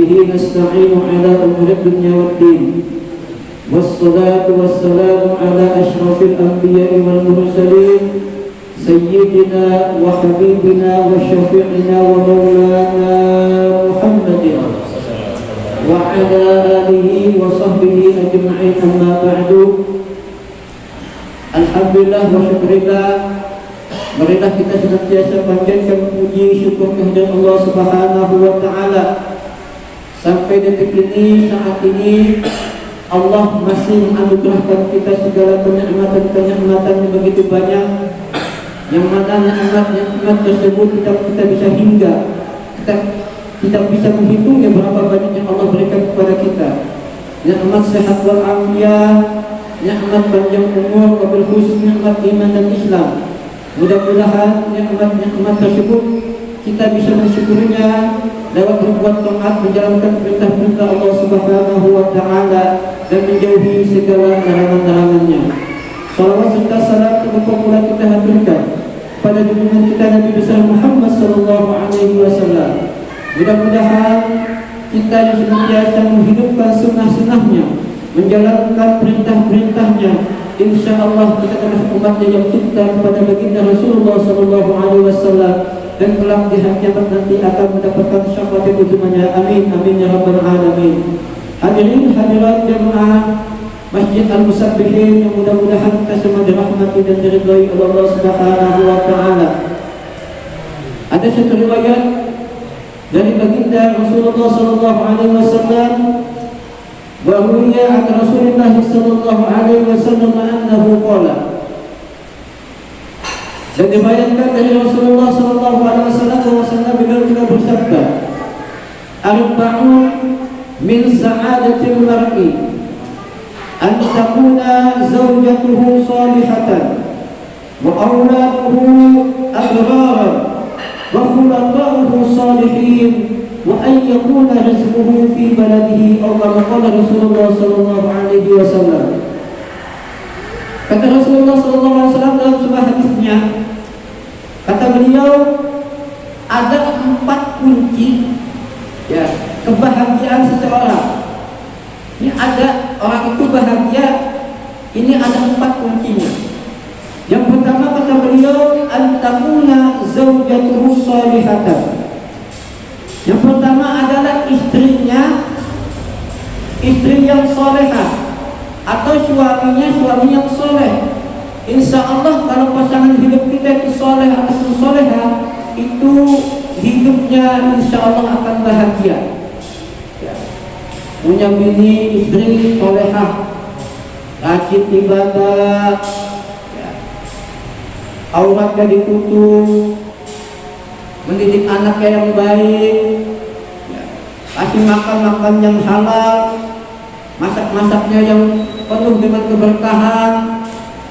وبه نستعين على أمور الدنيا والدين والصلاة والسلام على أشرف الأنبياء والمرسلين سيدنا وحبيبنا وشفيعنا ومولانا محمد وعلى آله وصحبه أجمعين أما بعد. Alhamdulillah wa syukurillah, marilah kita senantiasa panjatkan puji syukur kehadirat Allah Subhanahu wa taala. Sampai detik ini, saat ini Allah masih menganugerahkan kita segala kenikmatan-kenikmatan yang begitu banyak, yang mana nikmat tersebut kita bisa hingga kita bisa menghitungnya berapa banyak yang Allah berikan kepada kita. Nikmat sehat wal afiat, nikmat panjang umur, wabil khusus nikmat iman dan Islam. Mudah-mudahan nikmat tersebut kita bisa mensyukurinya lewat berbuat taat, menjalankan perintah-perintah Allah Subhanahu wa taala dan menjauhi segala larangan-larangannya. Salawat serta salam semoga pula kita haturkan pada junjungan kita Nabi besar Muhammad sallallahu alaihi wasallam. Mudah-mudahan kita yang senantiasa menghidupkan sunnah-sunnahnya, menjalankan perintah-perintahnya, insya Allah kita termasuk umatnya yang cinta kepada baginda Rasulullah sallallahu alaihi wasallam dan kelak di hari kiamat nanti akan mendapatkan syafaat utamanya. Amin amin ya rabbal alamin. Hadirin hadirat jemaah Masjid Al-Musabbihin yang mudah-mudahan kita semua dirahmati dan diridhai oleh Allah Subhanahu wa taala. Ada satu riwayat dari baginda Rasulullah sallallahu alaihi wasallam bahwa an Rasulullah sallallahu alaihi wasallam annahu qala, dan dibayangkan dari Rasulullah sallallahu alaihi wasallam bahwasanya beliau bersabda, arba'un min sa'adatil mar'i an takuna zawjatuhu salihatan wa awladuhu abraran wa khulafa'uhu salihin wa an yakuna rizquhu fi baladihi aw kama qala Rasulullah sallallahu alaihi wasallam. Kata Rasulullah sallallahu alaihi wasallam dalam sebuah hadisnya, kata beliau, ada 4 kunci ya kebahagiaan seseorang. Ini ada orang itu bahagia, ini ada 4 kuncinya. Yang pertama kata beliau, antakuna zaujatuhu salihatan. Yang pertama adalah istrinya, istri yang solehah, atau suaminya yang soleh. Insya Allah kalau pasangan hidup kita itu soleh atau solehah, itu hidupnya insya Allah akan bahagia ya. Punya bini istri solehah, rajin ibadah ya. Auratnya ditutup, mendidik anaknya yang baik ya. Kasih makan yang halal, masak-masaknya yang penuh dengan keberkahan,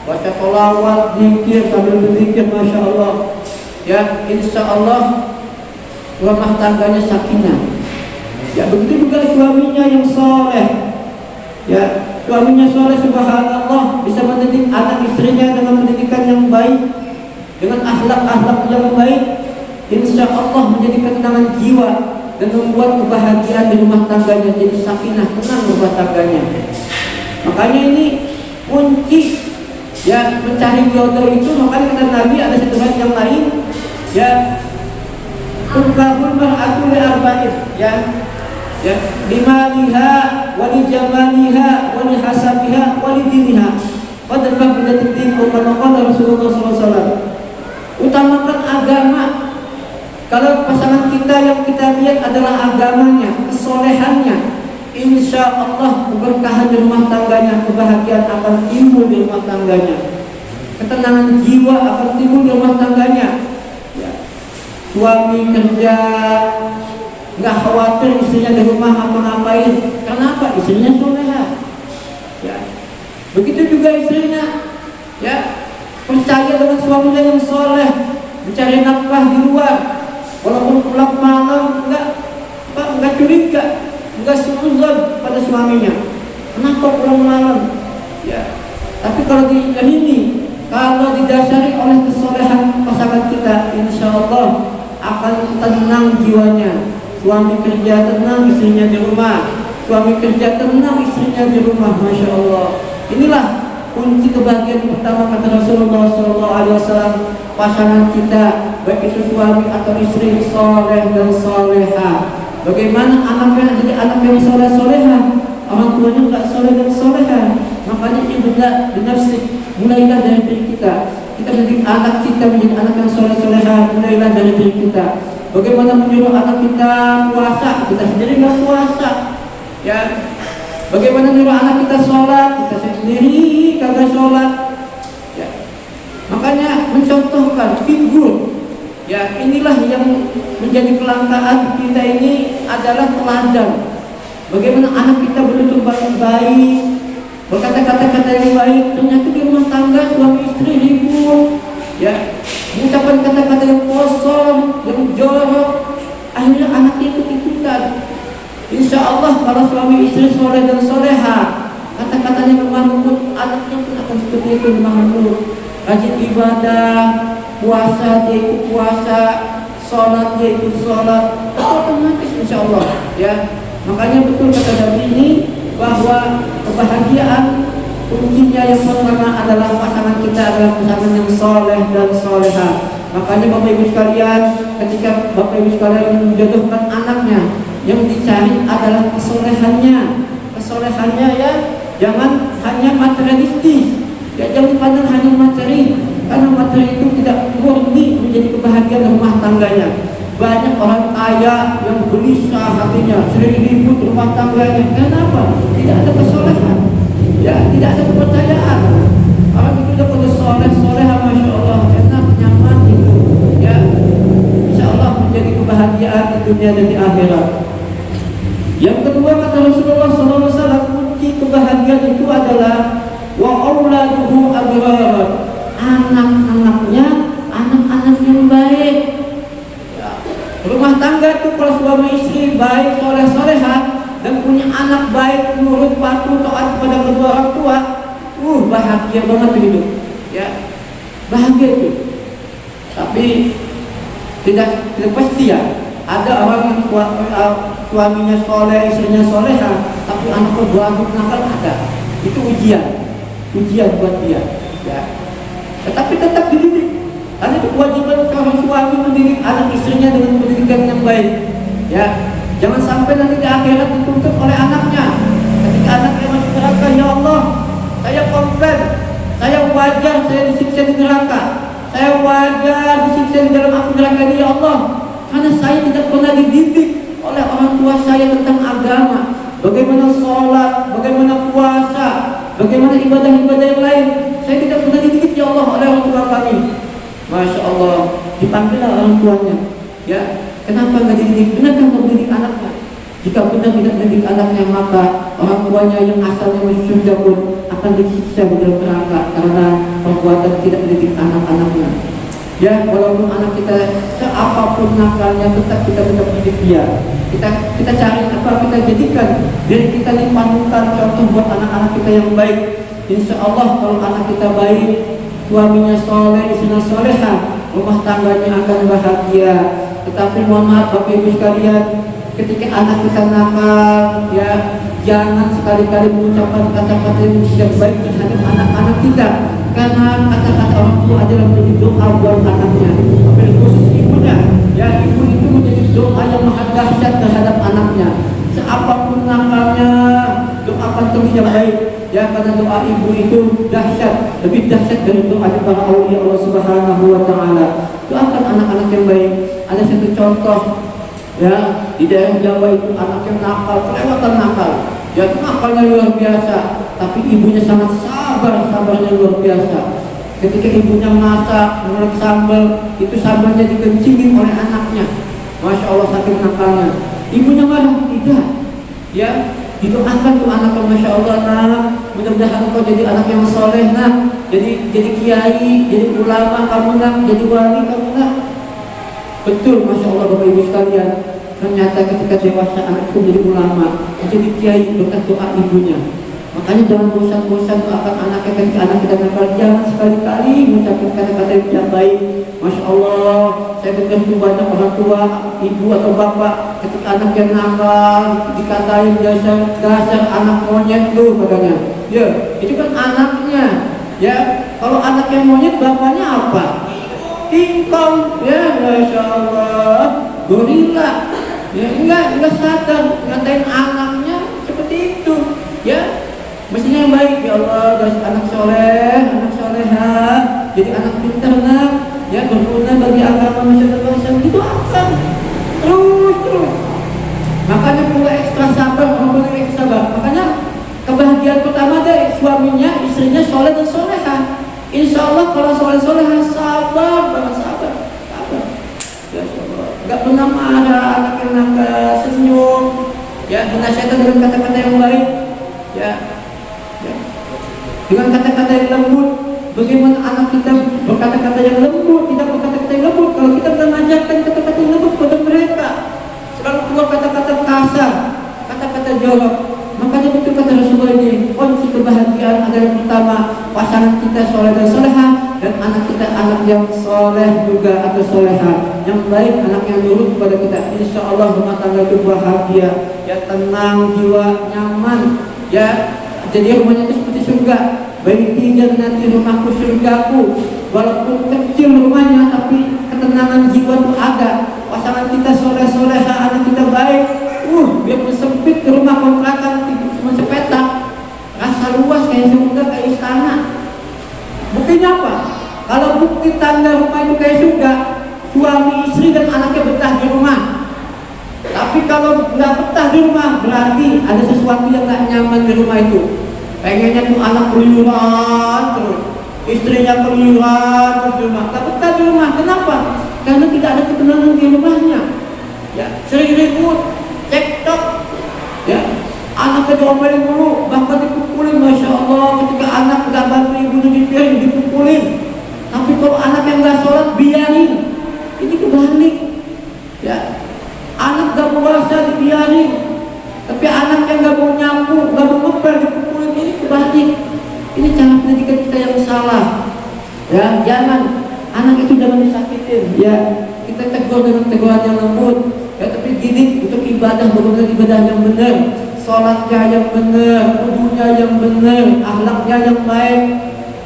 baca sholawat, zikir sambil berzikir, masya Allah ya. Insya Allah rumah tangganya sakinah ya. Begitu juga suaminya yang soleh ya, suaminya soleh, subhanallah, bisa mendidik anak istrinya dengan pendidikan yang baik, dengan akhlak-akhlak yang baik, insya Allah menjadi ketenangan jiwa dan membuat kebahagiaan di rumah tangganya, jadi sakinah, tenang rumah tangganya. Makanya ini kunci ya mencari jodoh itu. Makanya kata Nabi ada satu hadis yang lain ya, tunkahul mar'atu li arba'in ya limaliha wa li jamaliha wa li hasabiha wa li diniha fadfah bidatid kama qala Rasulullah SAW. Utamakan agama. Kalau pasangan kita yang kita lihat adalah agamanya, kesolehannya, insya Allah keberkahan di rumah tangganya, kebahagiaan akan timbul di rumah tangganya, ketenangan jiwa akan timbul di rumah tangganya ya. Suami kerja nggak khawatir istrinya di rumah apa-ngapain. Kenapa? Istrinya solehah ya. Begitu juga istrinya ya, percaya dengan suaminya yang soleh, mencari nafkah di luar, walaupun pulang malam enggak curiga, enggak suuzon pada suaminya. Kenapa pulang malam ya. Tapi kalau ini, kalau didasari oleh kesolehan pasangan kita, insya Allah akan tenang jiwanya, Suami kerja tenang, istrinya di rumah. Suami kerja tenang, istrinya di rumah. Masya Allah. Inilah kunci kebahagiaan pertama kata Rasulullah SAW. Pasangan kita, baik itu suami atau istri, soleh dan soleha. Bagaimana anaknya jadi anak yang soleh soleha? Orang tuanya nggak soleh dan soleha. Makanya ibunda binafsik, mulailah dari diri kita. Kita mendidik anak kita menjadi anak yang soleh soleha, mulailah dari diri kita. Bagaimana menyuruh anak kita puasa, kita sendiri nggak puasa, ya. Bagaimana menyuruh anak kita sholat, kita sendiri kagak sholat, ya. Makanya mencontohkan figur, ya, inilah yang menjadi kelangkaan kita ini adalah teladan. Bagaimana anak kita bertutur baik, berkata-kata yang baik, ternyata di rumah tangga suami istri ribut, ya, mengucapkan kata-kata yang kosong, yang jorok, akhirnya anak ikut-ikutan. Insya Allah kalau suami istri soleh dan soleha, kata-katanya lemah lembut, anaknya pun akan seperti itu, lemah lembut, rajin ibadah, puasa dia ikut puasa, sholat dia ikut sholat, otomatis insya Allah, ya. Makanya betul kata Nabi ini bahwa kebahagiaan kuncinya yang pertama adalah pasangan kita adalah pasangan yang soleh dan soleha. Makanya Bapak Ibu sekalian, ketika Bapak Ibu sekalian menjodohkan anaknya, yang dicari adalah kesolehannya. Kesolehannya, ya, jangan hanya materialistis, ya, jangan pandang hanya materi, karena materi itu tidak murni menjadi kebahagiaan rumah tangganya. Banyak orang kaya yang gelisah hatinya, sering ribut rumah tangganya. Kenapa? Tidak ada kesolehan, ya, tidak ada kepercayaan. Orang itu udah pada soleh, masya Allah, enak, nyaman itu, ya. Insya Allah menjadi kebahagiaan di dunia dan di akhirat. Yang kedua kata Rasulullah SAW, kunci kebahagiaan itu adalah wa auladuhu abrar, anak-anaknya anak-anak yang baik. Rumah tangga itu kalau suami istri baik, soleh soleha, dan punya anak baik, nurut, patuh, taat kepada kedua orang tua, bahagia banget hidup, ya, bahagia itu. Tapi tidak pasti, ya. Ada orang yang suaminya soleh, istrinya soleha, tapi anaknya berlaku nakal, ada. Itu ujian buat dia, ya. Tetapi tetap dididik. Karena itu kewajiban seorang suami mendidik anak istrinya dengan pendidikan yang baik, ya. Jangan sampai nanti di akhirat dituntut oleh anaknya. Ketika anaknya masuk neraka, ya Allah, saya komplain, saya wajar saya disiksa di neraka, saya wajar disiksa di dalam api neraka ini, ya Allah, karena saya tidak pernah dididik oleh orang tua saya tentang agama. Bagaimana sholat, bagaimana puasa, bagaimana ibadah-ibadah yang lain, saya tidak pernah dididik, ya Allah, oleh orang tua kami. Masya Allah, dipanggillah orang tuanya, ya. Kenapa nggak dididik? Benar kan mendidik anaknya? Jika benar tidak mendidik anaknya, maka orang tuanya yang asalnya masuk surga pun akan disiksa di dalam neraka karena perbuatan tidak mendidik anak-anaknya. Ya, walaupun anak kita seapapun nakalnya, tetap kita didik dia. Kita cari apa, kita jadikan diri kita ini panutan contoh buat anak-anak kita yang baik. Insya Allah kalau anak kita baik, suaminya soleh, istrinya soleha, rumah tangganya akan bahagia. Tetapi mohon maaf Bapak Ibu sekalian, ketika anak kita nakal, ya, jangan sekali-kali mengucapkan kata-kata yang tidak baik terhadap anak-anak kita, karena kata-kata orang tua adalah menjadi doa buat anaknya. Tapi khusus ibunya, ya, ibu itu menjadi doa yang maha dahsyat terhadap anaknya. Seapapun nakalnya, doakan terus yang baik, ya, karena doa ibu itu dahsyat, lebih dahsyat dari doa para aulia Allah Subhanahu wa Ta'ala. Doakan anak-anak yang baik. Ada satu contoh, ya, di daerah Jawa itu anak yang nakal, kelewatan nakal, ya, nakalnya luar biasa, tapi ibunya sangat sabarnya luar biasa. Ketika ibunya masak, menurut sambal, itu sambalnya dikencingin oleh anaknya. Masya Allah, saking nakalnya. Ibunya marah, tidak, ya, didoakan tuh anaknya, Masya Allah, nak, mudah-mudahan kau jadi anak yang soleh, nak, jadi kiai, jadi ulama kamu, nak, jadi wali kamu, nak. Betul, Masya Allah Bapak Ibu sekalian, ternyata ketika dewasa anak itu menjadi ulama, menjadi kiai berkat doa ibunya. Makanya jangan bosan-bosan doakan anak kita nakal. Jangan sekali-kali mengucapkan kata-kata yang tidak baik. Masya Allah, saya dengar itu banyak orang tua, ibu atau bapak, ketika anak yang nakal dikatain dasar anak monyet tuh katanya. Ya, itu kan anaknya. Ya, kalau anak yang monyet bapaknya apa? King Kong, ya Masya Allah, gorila. Ya, enggak sadar ngatain anaknya seperti itu. Ya, mestinya yang baik. Ya Allah, dari anak soleh, anak soleha, jadi anak pintar nak, ya berguna bagi agama masyarakat. Itu akan terus. Makanya perlu ekstra sabar, perlu ekstra sabar. Makanya kebahagiaan pertama deh suaminya, istrinya soleh dan soleha. Insya Allah kalau soleh-soleha sabar banget, sabar. Ya Allah, nggak pernah marah, anak yang nakal, senyum, ya dinasihatkan dengan kata-kata yang baik, ya. Dengan kata-kata yang lembut. Bagaimana anak kita berkata-kata yang lembut, tidak berkata-kata yang lembut? Kalau kita mengajarkan kata-kata yang lembut kepada mereka, selalu keluar kata-kata kasar, kata-kata jorok. Makanya betul kata Rasulullah ini, kunci kebahagiaan adalah pertama pasangan kita soleh dan soleha, dan anak kita anak yang soleh juga atau soleha, yang baik, anak yang nurut kepada kita. Insya Allah rumah tangga itu bahagia, ya tenang jiwa, nyaman, ya. Jadi rumahnya itu seperti surga. Baiti jannati, rumahku surgaku. Walaupun kecil rumahnya, tapi ketenangan jiwa itu ada. Pasangan kita soleh-soleha, anak kita baik. Biar sempit rumah kontrakan cuma sepetak, rasa luas kayak surga, kayak istana. Buktinya apa? Kalau bukti tanda rumah itu kayak surga, suami istri dan anaknya betah di rumah. Tapi kalau nggak betah di rumah, berarti ada sesuatu yang nggak nyaman di rumah itu. Pengennya tuh anak keluyuran terus, istrinya keluyuran terus di rumah, nggak betah di rumah. Kenapa? Karena tidak ada ketenangan di rumahnya. Ya, sering ribut, cekcok, ya, anaknya diomelin dulu, bahkan dipukulin. Masya Allah, ketika anak nggak bantu ibu cuci piring dipukulin. Tapi kalau anak yang nggak sholat biarin, ini kebalik. Ya, anak nggak puasa dibiarin, tapi anak yang nggak mau nyapu, nggak mau ngepel dipukulin. Ini kebalik. Ini cara pendidikan kita yang salah. Ya, jangan anak itu jangan disakitin. Ya, kita tegur dengan teguran yang lembut. Ya, tapi didik untuk ibadah, benar-benar ibadah yang benar, sholatnya yang benar, wudunya yang benar, akhlaknya yang baik.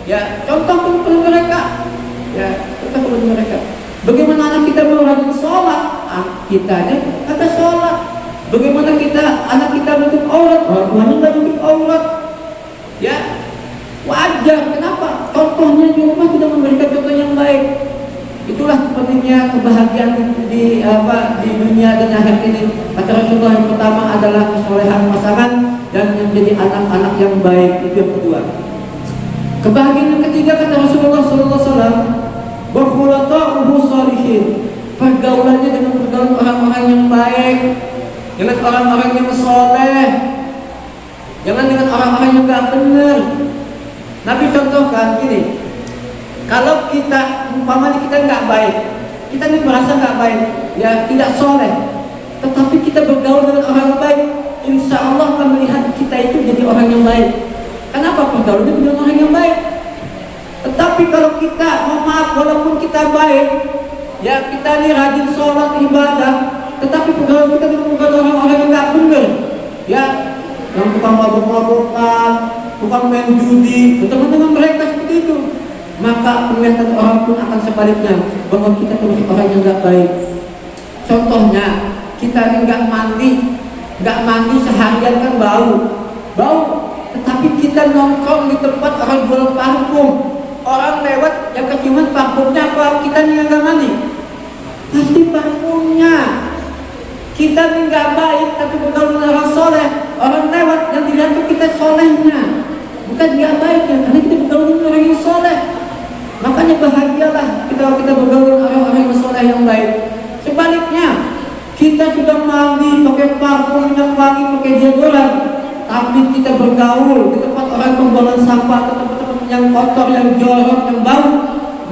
Ya, contoh kepada mereka. Ya, contoh kepada mereka. Bagaimana anak kita mau rajin sholat? Kitanya kata sholat. Bagaimana anak kita nutup aurat? Orang tuanya nggak nutup aurat. Ya, wajar. Kenapa? Contohnya di rumah tidak memberikan contoh yang baik. Itulah pentingnya kebahagiaan di dunia dan akhirat ini. Kata Rasulullah, yang pertama adalah kesolehan pasangan dan menjadi anak-anak yang baik. Itu yang kedua. Kebahagiaan yang ketiga kata Rasulullah SAW, wa khulaqa'uhu shalihin. Pergaulannya dengan pergaulan orang-orang yang baik, dengan orang-orang yang soleh, jangan dengan orang-orang yang gak benar. Nabi contohkan gini, kalau kita umpamanya kita nggak baik, kita ini merasa nggak baik, ya tidak soleh, tetapi kita bergaul dengan orang baik, insya Allah akan melihat kita itu jadi orang yang baik. Kenapa? Bergaulnya dengan orang yang baik. Tetapi kalau kita, maaf, walaupun kita baik, ya kita ini rajin sholat ibadah, tetapi pergaulan kita dengan orang-orang yang nggak benar, ya yang tukang mabuk-mabukan, tukang main judi, berteman dengan mereka seperti itu, maka penglihatan orang pun akan sebaliknya bahwa kita terus orang yang nggak baik. Contohnya, kita ini nggak mandi seharian kan bau, tetapi kita nongkrong di tempat orang jual parfum, orang lewat yang keciuman parfumnya apa? Kita ini nggak mandi, pasti parfumnya. Kita ini nggak baik, tapi bergaul dengan orang soleh, orang lewat yang dilihat itu kita solehnya, bukan nggak baiknya, karena kita bergaul dengan orang yang soleh. Makanya bahagialah kalau kita bergaul dengan orang-orang yang soleh yang baik. Sebaliknya, kita sudah mandi pakai parfum yang wangi, pakai deodoran, tapi kita bergaul di tempat orang pembuangan sampah, atau tempat-tempat yang kotor, yang jorok, yang bau,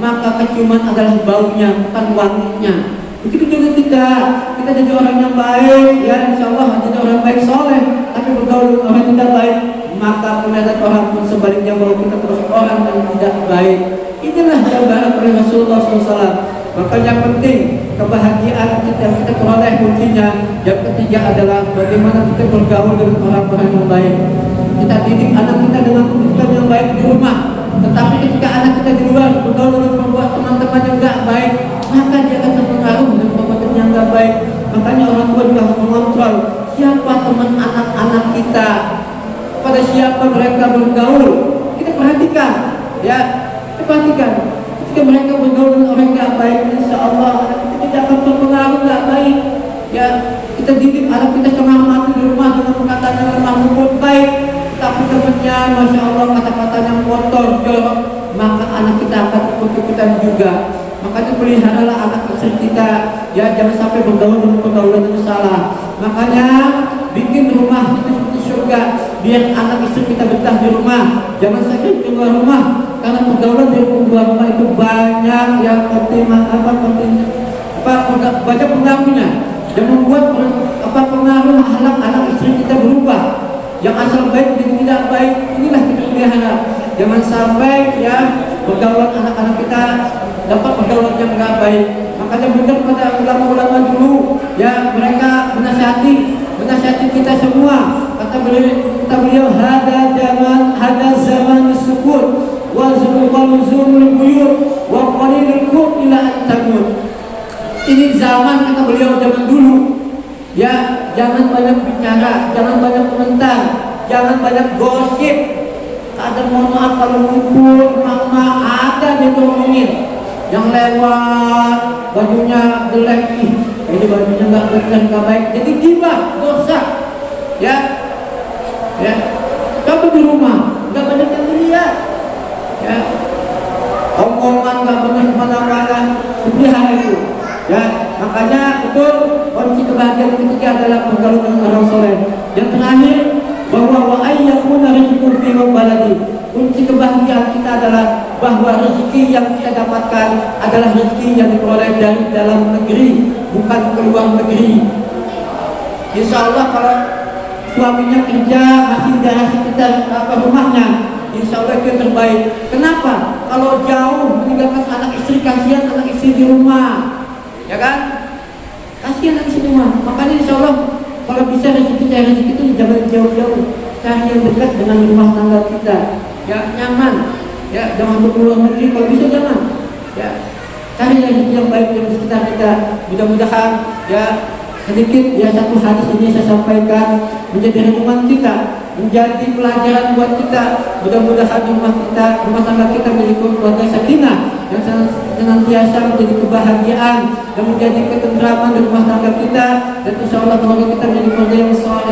maka keciuman adalah baunya, bukan wanginya. Begitu juga kita jadi orang yang baik, ya insya Allah jadi orang baik soleh, tapi bergaul dengan orang yang tidak baik, maka dan orang pun sebaliknya bahwa kita terus orang yang tidak baik. Inilah gambaran oleh Rasulullah SAW. Maka yang penting kebahagiaan kita peroleh kuncinya. Yang ketiga adalah bagaimana kita bergaul dengan orang-orang yang baik. Kita didik anak kita dengan pendidikan yang baik di rumah. Tetapi ketika anak kita di luar bergaul dengan perbuatan teman-teman yang tidak baik, maka dia akan terpengaruh dengan perbuatan yang tidak baik. Makanya orang tua juga harus mengontrol siapa teman anak-anak kita, pada siapa mereka bergaul. Kita perhatikan, ya, kita perhatikan. Ketika mereka bergaul dengan orang yang baik, insya Allah anak kita tidak akan terpengaruh tidak baik. Ya, kita didik anak kita setengah mati di rumah dengan perkataan yang lemah lembut baik, tapi temannya, masya Allah, kata-kata yang kotor, jorok, maka anak kita akan ikut-ikutan juga. Makanya peliharalah anak istri kita, ya, jangan sampai bergaul dengan pergaulan yang salah. Makanya bikin rumah itu seperti surga, biar anak istri kita betah di rumah, jangan sakit keluar rumah. Karena pergaulan di luar rumah itu banyak yang banyak pengaruhnya, yang membuat pengaruh akhlak anak istri kita berubah. Yang asal baik dan tidak baik, inilah kita pelihara. Jangan sampai, ya, pergaulan anak-anak kita dapat pergaulan yang tidak baik. Makanya benar pada ulama-ulama dulu, ya, mereka menasihati kita semua. Kata beliau, hada zaman syukur wa zulmul buyur wa qalilul qut ila antamut. Ini zaman, kata beliau, zaman dulu. Ya, jangan banyak bicara, jangan banyak komentar, jangan banyak gosip. Ada, mohon maaf kalau ngumpul, mama ada dia ngomongin. Yang lewat bajunya jelek, ini bajunya nggak benar, nggak baik, jadi gibah, dosa. Ya, ya. Kamu di rumah nggak banyak yang dilihat. Ya, omongan nggak benar kemana-mana, pelihara itu. Ya, makanya itu kunci kebahagiaan ketiga adalah bergaul dengan orang soleh. Yang terakhir, bahwa wa ayyakuna rizqun fi baladi. Kunci kebahagiaan kita adalah bahwa rezeki yang kita dapatkan adalah rezeki yang diperoleh dari dalam negeri, bukan keluar negeri. Insya Allah kalau suaminya kerja masih daerah sekitar rumahnya, insya Allah itu yang terbaik. Kenapa? Kalau jauh meninggalkan anak istri, kasihan anak istri di rumah. Ya kan? Kasihan anak istri di rumah. Makanya insya Allah kalau bisa rezeki itu jangan jauh-jauh, cari yang dekat dengan rumah tangga kita. Ya, nyaman. Ya, jangan keluar negeri, kalau bisa jangan. Ya, cari rezeki yang baik di sekitar kita. Mudah-mudahan, ya, sedikit, ya, satu hadis ini saya sampaikan menjadi renungan kita, menjadi pelajaran buat kita. Mudah-mudahan rumah tangga kita menjadi keluarga sakinah yang senantiasa menjadi kebahagiaan dan menjadi ketentraman di rumah tangga kita, dan insya Allah keluarga kita menjadi keluarga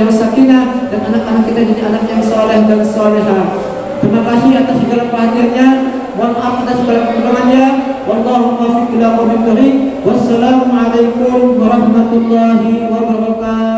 yang sakinah dan anak-anak kita jadi anak yang soleh dan solehah. Terima kasih atas segala perhatiannya. Mohon maaf atas segala kekurangannya. Wallahu muwaffiq ila aqwamit thoriq. Wassalamualaikum warahmatullahi wabarakatuh.